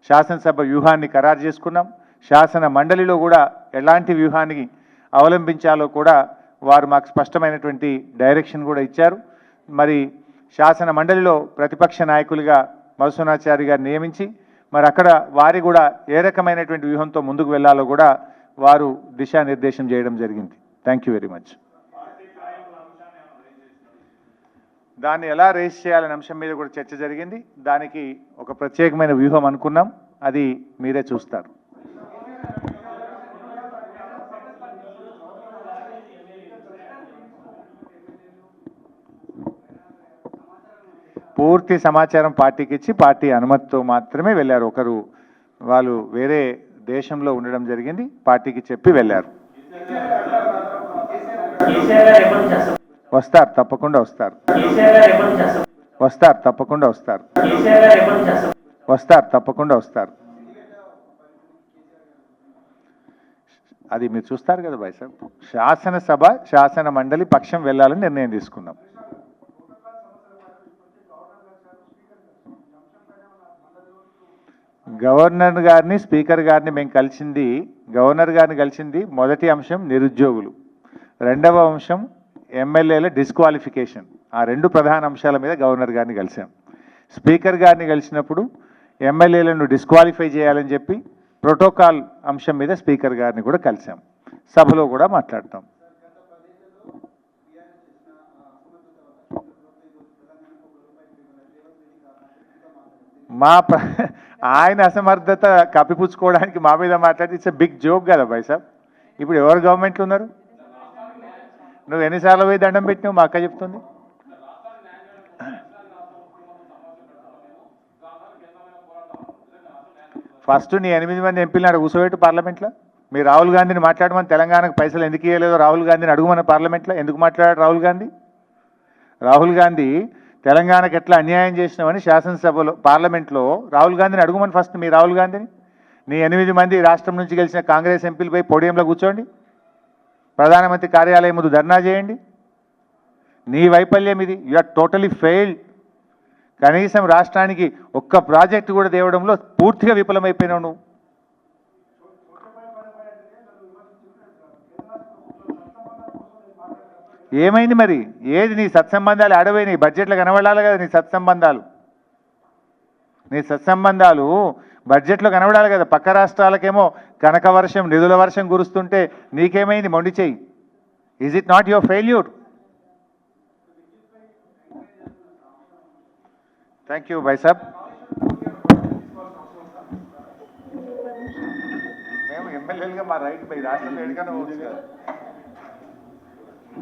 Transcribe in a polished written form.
శాసనసభ వ్యూహాన్ని ఖరారు చేసుకున్నాం. శాసన మండలిలో కూడా ఎలాంటి వ్యూహాన్ని అవలంబించాలో కూడా వారు మాకు స్పష్టమైనటువంటి డైరెక్షన్ కూడా ఇచ్చారు. మరి శాసన మండలిలో ప్రతిపక్ష నాయకులుగా మధుసూదనాచారి గారు నియమించి మరి అక్కడ వారి కూడా ఏ రకమైనటువంటి వ్యూహంతో ముందుకు వెళ్ళాలో కూడా వారు దిశానిర్దేశం చేయడం జరిగింది. Thank you very much. దాన్ని ఎలా రేస్ చేయాలనే అంశం మీద కూడా చర్చ జరిగింది. దానికి ఒక ప్రత్యేకమైన వ్యూహం అనుకున్నాం, అది మీరే చూస్తారు. పూర్తి సమాచారం పార్టీకి ఇచ్చి పార్టీ అనుమతితో మాత్రమే వెళ్ళారు. ఒకరు వాళ్ళు వేరే దేశంలో ఉండడం జరిగింది, పార్టీకి చెప్పి వెళ్ళారు. వస్తారు, తప్పకుండా వస్తారు. వస్తారు, తప్పకుండా వస్తారు. వస్తారు, తప్పకుండా వస్తారు. అది మీరు చూస్తారు కదా భాయ్ సాబ్. శాసనసభ శాసన మండలి పక్షం వెళ్ళాలని నిర్ణయం తీసుకున్నాం. గవర్నర్ గారిని స్పీకర్ గారిని మేము కలిసింది, గవర్నర్ గారిని కలిసింది మొదటి అంశం నిరుద్యోగులు, రెండవ అంశం ఎమ్మెల్యేల డిస్క్వాలిఫికేషన్. ఆ రెండు ప్రధాన అంశాల మీద గవర్నర్ గారిని కలిసాం. స్పీకర్ గారిని కలిసినప్పుడు ఎమ్మెల్యేలను డిస్క్వాలిఫై చేయాలని చెప్పి ప్రోటోకాల్ అంశం మీద స్పీకర్ గారిని కూడా కలిసాం. సభలో కూడా మాట్లాడతాం. ఆయన అసమర్థత కప్పిపుచ్చుకోవడానికి మా మీద మాట్లాడి ఇట్స్ ఎ బిగ్ జోక్ కదా భాయ్ సాబ్. ఇప్పుడు ఎవరు గవర్నమెంట్లు ఉన్నారు? నువ్వు ఎన్నిసార్లు పోయి దండం పెట్టినావు మా అక్క చెప్తుంది. ఫస్ట్ నీ 8 మంది ఎంపీలను కూర్చోబెట్టు పార్లమెంట్లో. మీరు రాహుల్ గాంధీని మాట్లాడమని, తెలంగాణకు పైసలు ఎందుకు ఇవ్వలేదో రాహుల్ గాంధీని అడుగుమని పార్లమెంట్లో. ఎందుకు మాట్లాడాడు రాహుల్ గాంధీ? రాహుల్ గాంధీ తెలంగాణకు ఎట్లా అన్యాయం చేసినామని శాసనసభలో పార్లమెంట్లో రాహుల్ గాంధీని అడుగుమని. ఫస్ట్ మీ రాహుల్ గాంధీని, నీ 8 మంది రాష్ట్రం నుంచి గెలిచిన కాంగ్రెస్ ఎంపీలపై పోడియంలో కూర్చోండి, ప్రధానమంత్రి కార్యాలయం ముందు ధర్నా చేయండి. నీ వైఫల్యం ఇది. You are totally failed. కనీసం రాష్ట్రానికి ఒక్క ప్రాజెక్టు కూడా తేవడంలో పూర్తిగా విఫలమైపోయినావు నువ్వు. ఏమైంది మరి? ఏది నీ సత్సంబంధాలు ఆడపోయినాయి? బడ్జెట్లో కనబడాలి కదా నీ సత్సంబంధాలు. నీ సత్సంబంధాలు బడ్జెట్లో కనబడాలి కదా. పక్క రాష్ట్రాలకేమో కనక వర్షం, నిధుల వర్షం కురుస్తుంటే నీకేమైంది మొండి చెయ్యి? Is it not your failure? Thank you భాయ్ సాబ్. మేము ఎమ్మెల్యేలుగా మా రైట్, మీ రాష్ట్రంలో ఎడికన్నా పోవచ్చు కదా.